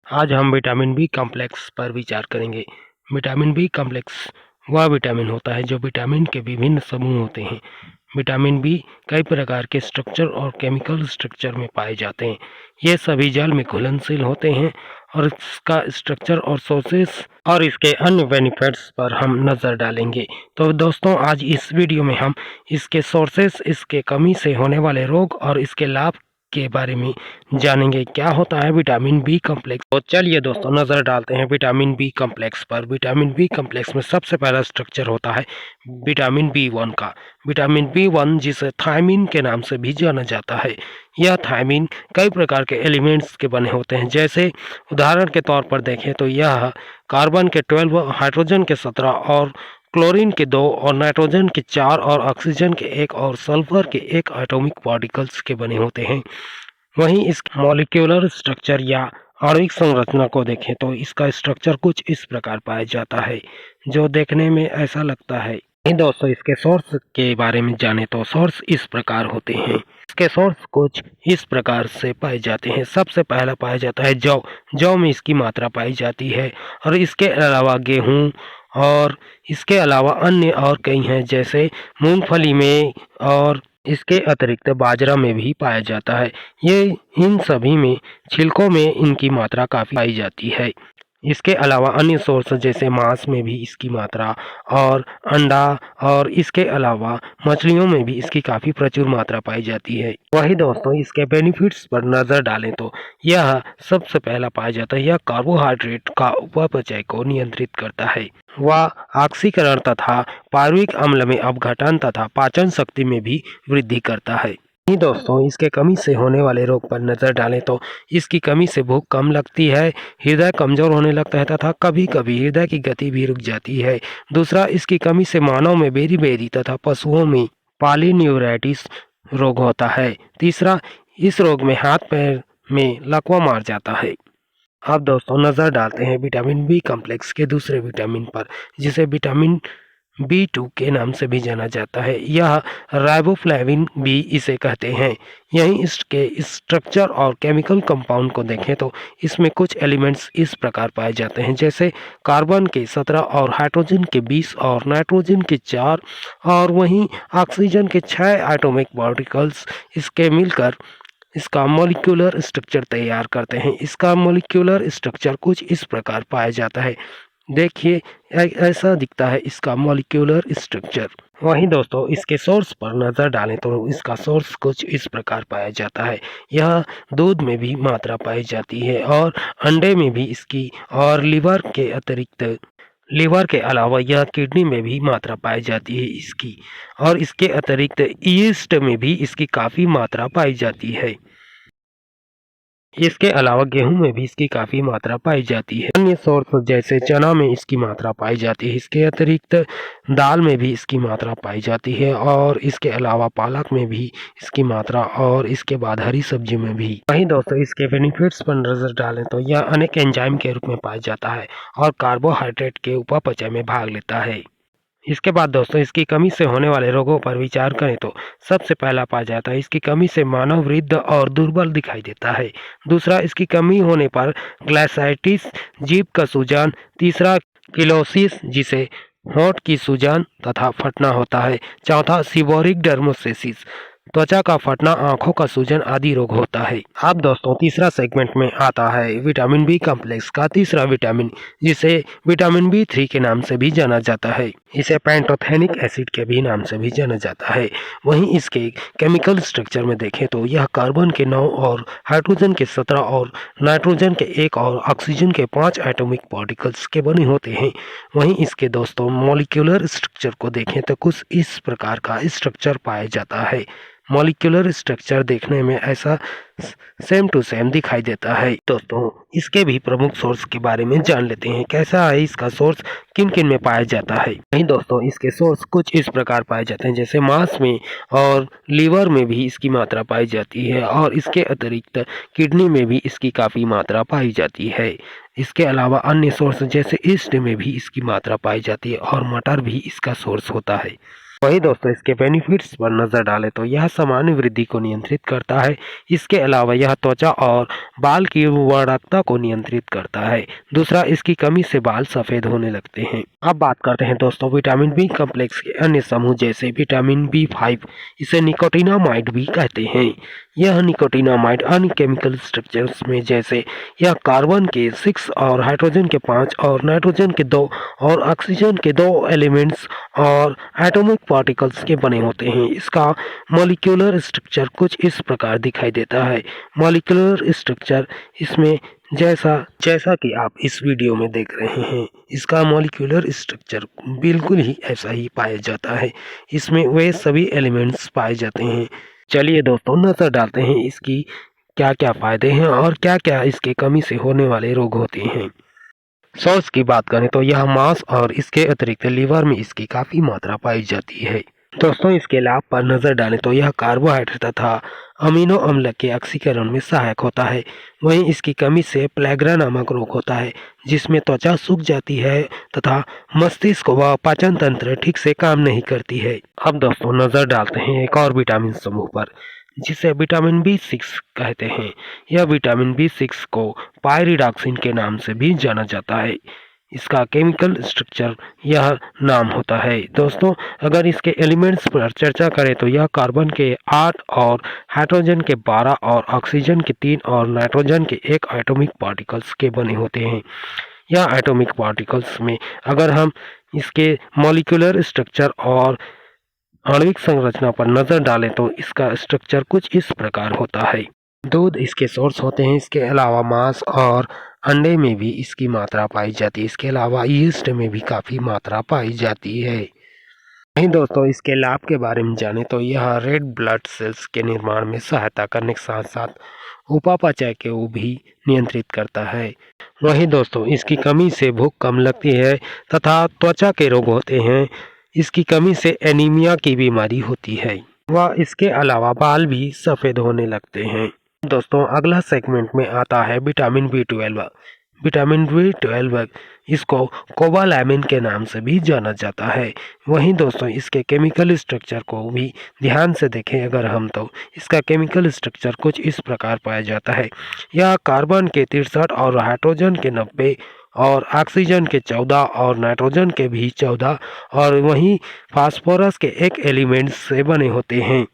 आज हम vitamin B complex पर विचार करेंगे। विटामिन बी कॉम्प्लेक्स वह विटामिन होता है जो विटामिन के विभिन्न समूह होते हैं। विटामिन बी कई प्रकार के स्ट्रक्चर और केमिकल स्ट्रक्चर में पाए जाते हैं। ये सभी जल में घुलनशील होते हैं और इसका स्ट्रक्चर और सोर्सेस और इसके अन्य बेनिफिट्स पर हम नज़र डालेंगे। तो दोस्तों, आज इस वीडियो में हम इसके सोर्सेस, इसके कमी से होने वाले रोग और इसके लाभ के बारे में जानेंगे। क्या होता है विटामिन बी कॉम्प्लेक्स? तो चलिए दोस्तों, नज़र डालते हैं विटामिन बी कॉम्प्लेक्स पर। विटामिन बी कॉम्प्लेक्स में सबसे पहला स्ट्रक्चर होता है विटामिन बी वन का। विटामिन बी वन, जिसे थायमिन के नाम से भी जाना जाता है, यह थायमिन कई प्रकार के एलिमेंट्स के बने होते हैं। जैसे उदाहरण के तौर पर देखें तो यह कार्बन के 12, हाइड्रोजन के 17 और क्लोरीन के 2 और नाइट्रोजन के 4 और ऑक्सीजन के 1 और सल्फर के 1 एटॉमिक पार्टिकल्स के बने होते हैं। वहीं इस मॉलिक्यूलर स्ट्रक्चर या आणविक संरचना को देखें तो इसका स्ट्रक्चर कुछ इस प्रकार पाया जाता है, जो देखने में ऐसा लगता है। दोस्तों, इसके सोर्स के बारे में जाने तो सोर्स इस प्रकार होते हैं। इसके सोर्स कुछ इस प्रकार से पाए जाते हैं। सबसे पहला पाया जाता है जौ। जौ में इसकी मात्रा पाई जाती है और इसके अलावा गेहूँ और इसके अलावा अन्य और कई हैं, जैसे मूंगफली में, और इसके अतिरिक्त बाजरा में भी पाया जाता है। ये इन सभी में छिलकों में इनकी मात्रा काफ़ी पाई जाती है। इसके अलावा अन्य सोर्स जैसे मांस में भी इसकी मात्रा और अंडा और इसके अलावा मछलियों में भी इसकी काफ़ी प्रचुर मात्रा पाई जाती है। वही दोस्तों, इसके बेनिफिट्स पर नज़र डालें तो यह सबसे पहला पाया जाता है, यह कार्बोहाइड्रेट का उपापचय को नियंत्रित करता है। वह ऑक्सीकरण तथा पार्विक अम्ल में अपघटन तथा पाचन शक्ति में भी वृद्धि करता है। नहीं दोस्तों, इसके कमी से होने वाले रोग पर नज़र डालें तो इसकी कमी से भूख कम लगती है, हृदय कमज़ोर होने लगता है तथा कभी कभी हृदय की गति भी रुक जाती है। दूसरा, इसकी कमी से मानव में बेरी तथा पशुओं में पॉलीन्यूराइटिस रोग होता है। तीसरा, इस रोग में हाथ पैर में लकवा मार जाता है। अब दोस्तों, नज़र डालते हैं विटामिन बी कॉम्प्लेक्स के दूसरे विटामिन पर, जिसे विटामिन B2 के नाम से भी जाना जाता है। यह राइबोफ्लेविन भी इसे कहते हैं। यहीं इसके स्ट्रक्चर और केमिकल कंपाउंड को देखें तो इसमें कुछ एलिमेंट्स इस प्रकार पाए जाते हैं, जैसे कार्बन के 17 और हाइड्रोजन के 20 और नाइट्रोजन के 4 और वहीं ऑक्सीजन के 6 एटॉमिक पार्टिकल्स इसके मिलकर इसका मॉलिक्यूलर स्ट्रक्चर तैयार करते हैं। इसका मॉलिक्यूलर स्ट्रक्चर कुछ इस प्रकार पाया जाता है। देखिए, ऐसा दिखता है इसका मॉलिक्यूलर स्ट्रक्चर। वहीं दोस्तों, इसके सोर्स पर नज़र डालें तो इसका सोर्स कुछ इस प्रकार पाया जाता है। यह दूध में भी मात्रा पाई जाती है और अंडे में भी इसकी, और लीवर के अलावा यह किडनी में भी मात्रा पाई जाती है इसकी, और इसके अतिरिक्त ईस्ट में भी इसकी काफ़ी मात्रा पाई जाती है। इसके अलावा गेहूं में भी इसकी काफ़ी मात्रा पाई जाती है। अन्य सोर्स जैसे चना में इसकी मात्रा पाई जाती है। इसके अतिरिक्त दाल में भी इसकी मात्रा पाई जाती है और इसके अलावा पालक में भी इसकी मात्रा, और इसके बाद हरी सब्जी में भी। वहीं दोस्तों, इसके बेनिफिट्स पर नजर डालें तो यह अनेक एंजाइम के रूप में पाया जाता है और कार्बोहाइड्रेट के उपापचय में भाग लेता है। इसके बाद दोस्तों, इसकी कमी से होने वाले रोगों पर विचार करें तो सबसे पहला पाया जाता है इसकी कमी से मानव वृद्ध और दुर्बल दिखाई देता है। दूसरा, इसकी कमी होने पर ग्लाइसाइटिस, जीभ का सूजन। तीसरा, किलोसिस, जिसे होंठ की सूजन तथा फटना होता है। चौथा, सीबोरिक डर्मोसिस, त्वचा का फटना, आंखों का सूजन आदि रोग होता है। अब दोस्तों, तीसरा सेगमेंट में आता है विटामिन बी कॉम्प्लेक्स का तीसरा विटामिन, जिसे विटामिन B3 के नाम से भी जाना जाता है। इसे पैंटोथेनिक एसिड के भी नाम से भी जाना जाता है। वहीं इसके केमिकल स्ट्रक्चर में देखें तो यह कार्बन के 9 और हाइड्रोजन के 17 और नाइट्रोजन के 1 और ऑक्सीजन के 5 एटॉमिक पार्टिकल्स के बने होते हैं। वहीं इसके दोस्तों मॉलिक्यूलर स्ट्रक्चर को देखें तो कुछ इस प्रकार का स्ट्रक्चर पाया जाता है। मॉलिक्यूलर स्ट्रक्चर देखने में ऐसा सेम टू सेम दिखाई देता है। दोस्तों, इसके भी प्रमुख सोर्स के बारे में जान लेते हैं। कैसा है इसका सोर्स, किन किन में पाया जाता है। नहीं दोस्तों, इसके सोर्स कुछ इस प्रकार पाए जाते हैं, जैसे मांस में और लीवर में भी इसकी मात्रा पाई जाती है, और इसके अतिरिक्त किडनी में भी इसकी काफ़ी मात्रा पाई जाती है। इसके अलावा अन्य सोर्स जैसे ईस्ट में भी इसकी मात्रा पाई जाती है और मटर भी इसका सोर्स होता है। वहीं दोस्तों इसके बेनिफिट्स पर नज़र डालें तो यह सामान्य वृद्धि को नियंत्रित करता है। इसके अलावा यह त्वचा और बाल की उर्वरकता को नियंत्रित करता है। दूसरा, इसकी कमी से बाल सफ़ेद होने लगते हैं। अब बात करते हैं दोस्तों विटामिन बी कॉम्प्लेक्स के अन्य समूह जैसे विटामिन B5, इसे निकोटिनामाइड भी कहते हैं। यह निकोटिनामाइड अन्य केमिकल स्ट्रक्चर्स में जैसे यह कार्बन के 6 और हाइड्रोजन के 5 और नाइट्रोजन के 2 और ऑक्सीजन के 2 एलिमेंट्स और एटॉमिक पार्टिकल्स के बने होते हैं। इसका मॉलिक्यूलर स्ट्रक्चर कुछ इस प्रकार दिखाई देता है। मॉलिक्यूलर स्ट्रक्चर इसमें जैसा कि आप इस वीडियो में देख रहे हैं, इसका मॉलिक्यूलर स्ट्रक्चर बिल्कुल ही ऐसा ही पाया जाता है। इसमें वे सभी एलिमेंट्स पाए जाते हैं। चलिए दोस्तों नज़र डालते हैं इसकी क्या क्या फ़ायदे हैं और क्या क्या इसके कमी से होने वाले रोग होते हैं। सॉस की बात करें तो यह मांस और इसके अतिरिक्त लीवर में इसकी काफ़ी मात्रा पाई जाती है। दोस्तों इसके लाभ पर नज़र डालें तो यह कार्बोहाइड्रेट तथा अमीनो अम्ल के ऑक्सीकरण में सहायक होता है। वहीं इसकी कमी से प्लेग्रा नामक रोग होता है, जिसमें त्वचा सूख जाती है तथा मस्तिष्क व पाचन तंत्र ठीक से काम नहीं करती है। अब दोस्तों नज़र डालते हैं एक और विटामिन समूह पर, जिसे विटामिन B6 कहते हैं। यह विटामिन B6 को पायरिडॉक्सिन के नाम से भी जाना जाता है। इसका केमिकल स्ट्रक्चर यह नाम होता है। दोस्तों अगर इसके एलिमेंट्स पर चर्चा करें तो यह कार्बन के 8 और हाइड्रोजन के 12 और ऑक्सीजन के 3 और नाइट्रोजन के 1 एटॉमिक पार्टिकल्स के बने होते हैं। यह एटॉमिक पार्टिकल्स में अगर हम इसके मॉलिक्यूलर स्ट्रक्चर और आणविक संरचना पर नज़र डालें तो इसका स्ट्रक्चर कुछ इस प्रकार होता है। दूध इसके सोर्स होते हैं। इसके अलावा मांस और अंडे में भी इसकी मात्रा पाई जाती है। इसके अलावा यीस्ट में भी काफ़ी मात्रा पाई जाती है। वहीं दोस्तों इसके लाभ के बारे में जाने तो यह रेड ब्लड सेल्स के निर्माण में सहायता करने के साथ साथ उपापचय को भी नियंत्रित करता है। वहीं दोस्तों इसकी कमी से भूख कम लगती है तथा त्वचा के रोग होते हैं। इसकी कमी से एनीमिया की बीमारी होती है व इसके अलावा बाल भी सफ़ेद होने लगते हैं। दोस्तों अगला सेगमेंट में आता है विटामिन B12। विटामिन B12 इसको कोबालैमिन के नाम से भी जाना जाता है। वहीं दोस्तों इसके केमिकल स्ट्रक्चर को भी ध्यान से देखें अगर हम तो इसका केमिकल स्ट्रक्चर कुछ इस प्रकार पाया जाता है। यह कार्बन के 63 और हाइड्रोजन के 90 और ऑक्सीजन के 14 और नाइट्रोजन के भी 14 और वहीं फास्फोरस के 1 एलिमेंट से बने होते हैं।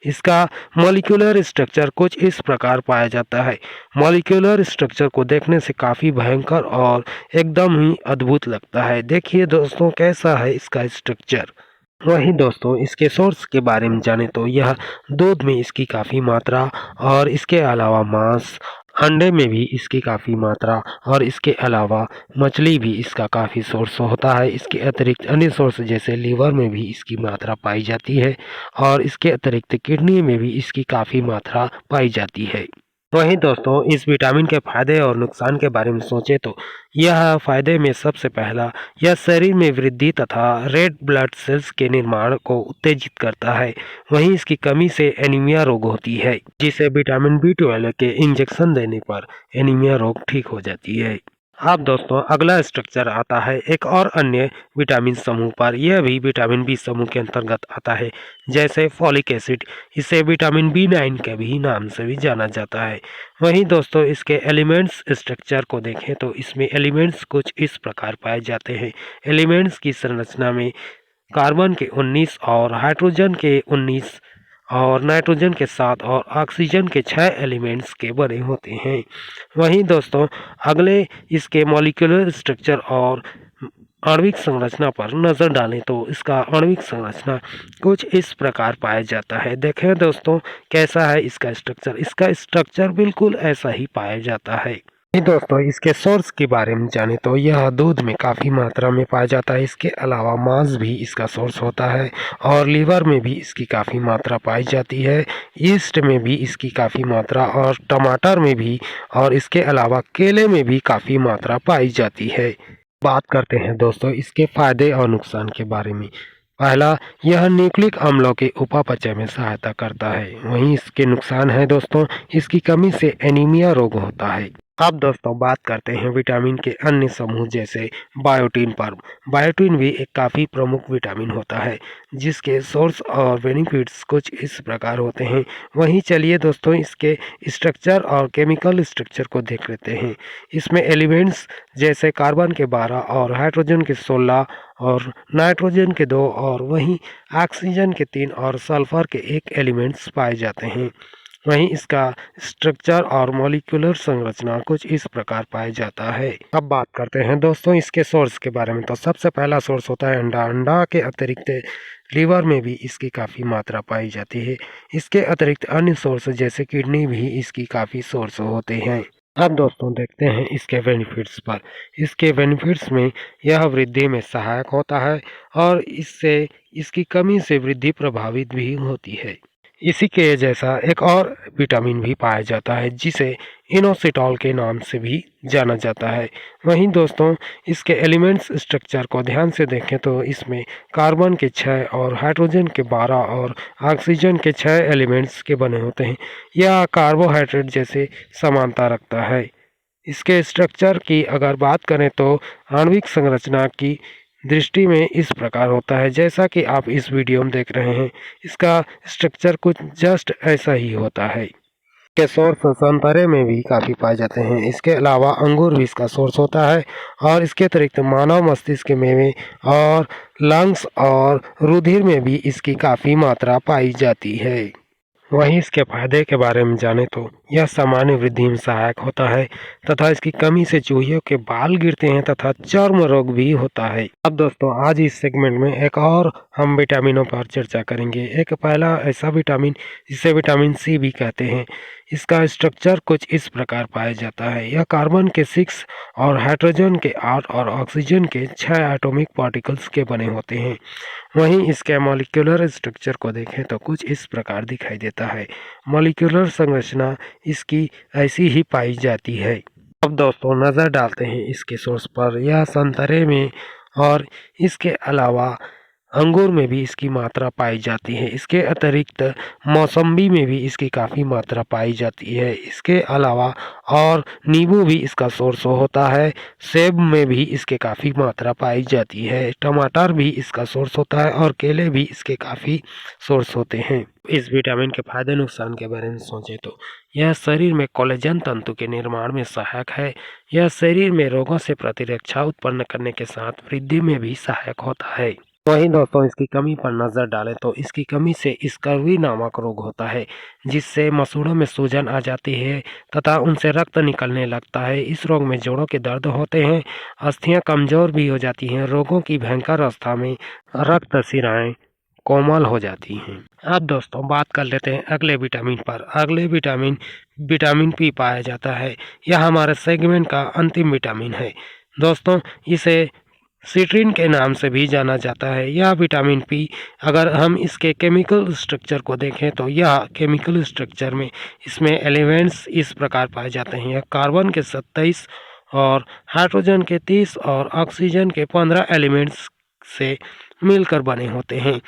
इसका मॉलिक्यूलर स्ट्रक्चर कुछ इस प्रकार पाया जाता है। मॉलिक्यूलर स्ट्रक्चर को देखने से काफ़ी भयंकर और एकदम ही अद्भुत लगता है। देखिए दोस्तों कैसा है इसका स्ट्रक्चर। वहीं दोस्तों इसके सोर्स के बारे में जाने तो यह दूध में इसकी काफ़ी मात्रा और इसके अलावा मांस अंडे में भी इसकी काफ़ी मात्रा और इसके अलावा मछली भी इसका काफ़ी सोर्स होता है। इसके अतिरिक्त अन्य सोर्स जैसे लीवर में भी इसकी मात्रा पाई जाती है और इसके अतिरिक्त किडनी में भी इसकी काफ़ी मात्रा पाई जाती है। वहीं दोस्तों इस विटामिन के फायदे और नुकसान के बारे में सोचें तो यह फायदे में सबसे पहला यह शरीर में वृद्धि तथा रेड ब्लड सेल्स के निर्माण को उत्तेजित करता है। वहीं इसकी कमी से एनीमिया रोग होती है, जिसे विटामिन B12 के इंजेक्शन देने पर एनीमिया रोग ठीक हो जाती है। अब दोस्तों अगला स्ट्रक्चर आता है एक और अन्य विटामिन समूह पर। यह भी विटामिन बी समूह के अंतर्गत आता है, जैसे फॉलिक एसिड। इसे विटामिन B9 के भी नाम से भी जाना जाता है। वहीं दोस्तों इसके एलिमेंट्स स्ट्रक्चर को देखें तो इसमें एलिमेंट्स कुछ इस प्रकार पाए जाते हैं। एलिमेंट्स की संरचना में कार्बन के 19 और हाइड्रोजन के 19 और नाइट्रोजन के 7 और ऑक्सीजन के 6 एलिमेंट्स के बने होते हैं। वहीं दोस्तों अगले इसके मॉलिक्यूलर स्ट्रक्चर और आणविक संरचना पर नज़र डालें तो इसका आणविक संरचना कुछ इस प्रकार पाया जाता है। देखें दोस्तों कैसा है इसका स्ट्रक्चर बिल्कुल ऐसा ही पाया जाता है। दोस्तों इसके सोर्स के बारे में जाने तो यह दूध में काफ़ी मात्रा में पाया जाता है। इसके अलावा मांस भी इसका सोर्स होता है और लीवर में भी इसकी काफ़ी मात्रा पाई जाती है। ईस्ट में भी इसकी काफ़ी मात्रा और टमाटर में भी और इसके अलावा केले में भी काफ़ी मात्रा पाई जाती है। बात करते हैं दोस्तों इसके फायदे और नुकसान के बारे में। पहला, यह न्यूक्लिक अम्लों के उपापचय में सहायता करता है। वहीं इसके नुकसान है दोस्तों इसकी कमी से एनीमिया रोग होता है अब दोस्तों बात करते हैं विटामिन के अन्य समूह जैसे बायोटिन पर। बायोटिन भी एक काफ़ी प्रमुख विटामिन होता है जिसके सोर्स और बेनिफिट्स कुछ इस प्रकार होते हैं। वहीं चलिए दोस्तों इसके स्ट्रक्चर और केमिकल स्ट्रक्चर को देख लेते हैं। इसमें एलिमेंट्स जैसे कार्बन के 12 और हाइड्रोजन के 16 और नाइट्रोजन के 2 और वहीं ऑक्सीजन के 3 और सल्फर के 1 एलिमेंट्स पाए जाते हैं। वहीं इसका स्ट्रक्चर और मॉलिक्यूलर संरचना कुछ इस प्रकार पाया जाता है। अब बात करते हैं दोस्तों इसके सोर्स के बारे में। तो सबसे पहला सोर्स होता है अंडा। अंडा के अतिरिक्त लीवर में भी इसकी काफ़ी मात्रा पाई जाती है। इसके अतिरिक्त अन्य सोर्स जैसे किडनी भी इसकी काफ़ी सोर्स होते हैं। अब दोस्तों देखते हैं इसके बेनिफिट्स पर। इसके बेनिफिट्स में यह वृद्धि में सहायक होता है और इससे इसकी कमी से वृद्धि प्रभावित भी होती है। इसी के जैसा एक और विटामिन भी पाया जाता है जिसे इनोसिटॉल के नाम से भी जाना जाता है। वहीं दोस्तों इसके एलिमेंट्स स्ट्रक्चर को ध्यान से देखें तो इसमें कार्बन के 6 और हाइड्रोजन के 12 और ऑक्सीजन के 6 एलिमेंट्स के बने होते हैं। यह कार्बोहाइड्रेट जैसे समानता रखता है। इसके स्ट्रक्चर की अगर बात करें तो आणविक संरचना की दृष्टि में इस प्रकार होता है जैसा कि आप इस वीडियो में देख रहे हैं। इसका स्ट्रक्चर कुछ जस्ट ऐसा ही होता है। इसके सोर्स संतरे में भी काफ़ी पाए जाते हैं। इसके अलावा अंगूर भी इसका सोर्स होता है और इसके अतिरिक्त मानव मस्तिष्क के मेवे और लंग्स और रुधिर में भी इसकी काफ़ी मात्रा पाई जाती है। वहीं इसके फायदे के बारे में जाने तो यह सामान्य वृद्धि में सहायक होता है तथा इसकी कमी से चूहियों के बाल गिरते हैं तथा चर्म रोग भी होता है। अब दोस्तों आज इस सेगमेंट में एक और हम विटामिनों पर चर्चा करेंगे। एक पहला ऐसा विटामिन जिसे विटामिन सी भी कहते हैं। इसका स्ट्रक्चर कुछ इस प्रकार पाया जाता है। यह कार्बन के 6 और हाइड्रोजन के 8 और ऑक्सीजन के 6 एटॉमिक पार्टिकल्स के बने होते हैं। वहीं इसके मॉलिक्यूलर स्ट्रक्चर को देखें तो कुछ इस प्रकार दिखाई देता है। मॉलिक्यूलर संरचना इसकी ऐसी ही पाई जाती है। अब दोस्तों नज़र डालते हैं इसके सोर्स पर। यह संतरे में और इसके अलावा अंगूर में भी इसकी मात्रा पाई जाती है। इसके अतिरिक्त मौसम्बी में भी इसकी काफ़ी मात्रा पाई जाती है। इसके अलावा और नींबू भी इसका सोर्स होता है। सेब में भी इसके काफ़ी मात्रा पाई जाती है। टमाटर भी इसका सोर्स होता है और केले भी इसके काफ़ी सोर्स होते हैं। इस विटामिन के फायदे नुकसान के बारे में सोचें तो यह शरीर में कोलेजन तंतु के निर्माण में सहायक है। यह शरीर में रोगों से प्रतिरक्षा उत्पन्न करने के साथ वृद्धि में भी सहायक होता है। वहीं दोस्तों इसकी कमी पर नज़र डालें तो इसकी कमी से स्कर्वी नामक रोग होता है जिससे मसूड़ों में सूजन आ जाती है तथा उनसे रक्त निकलने लगता है। इस रोग में जोड़ों के दर्द होते हैं, अस्थियां कमज़ोर भी हो जाती हैं। रोगों की भयंकर अवस्था में रक्त शिराएं कोमल हो जाती हैं। अब दोस्तों बात कर लेते हैं अगले विटामिन पर। अगले विटामिन विटामिन पी पाया जाता है। यह हमारे सेगमेंट का अंतिम विटामिन है। दोस्तों इसे सिट्रीन के नाम से भी जाना जाता है। यह विटामिन पी अगर हम इसके केमिकल स्ट्रक्चर को देखें तो यह केमिकल स्ट्रक्चर में इसमें एलिमेंट्स इस प्रकार पाए जाते हैं। यह कार्बन के 27 और हाइड्रोजन के 30 और ऑक्सीजन के 15 एलिमेंट्स से मिलकर बने होते हैं।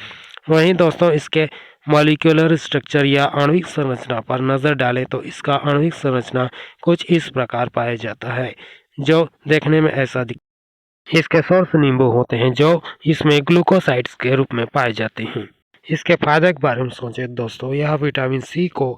वहीं दोस्तों इसके मॉलिक्यूलर स्ट्रक्चर या आणविक संरचना पर नज़र डालें तो इसका आणविक संरचना कुछ इस प्रकार पाया जाता है जो देखने में ऐसा इसके सोर्स नींबू होते हैं जो इसमें ग्लूकोसाइड्स के रूप में पाए जाते हैं। इसके फायदे के बारे में सोचें दोस्तों, यह विटामिन सी को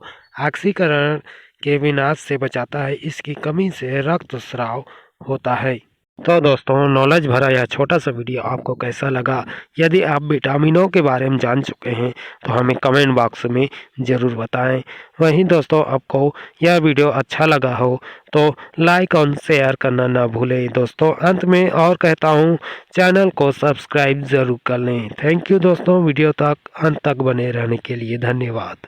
ऑक्सीकरण के विनाश से बचाता है। इसकी कमी से रक्तस्राव होता है। तो दोस्तों नॉलेज भरा यह छोटा सा वीडियो आपको कैसा लगा? यदि आप विटामिनों के बारे में जान चुके हैं तो हमें कमेंट बॉक्स में ज़रूर बताएं। वहीं दोस्तों आपको यह वीडियो अच्छा लगा हो तो लाइक और शेयर करना ना भूलें। दोस्तों अंत में और कहता हूँ चैनल को सब्सक्राइब ज़रूर कर लें। थैंक यू दोस्तों, वीडियो तक अंत तक बने रहने के लिए धन्यवाद।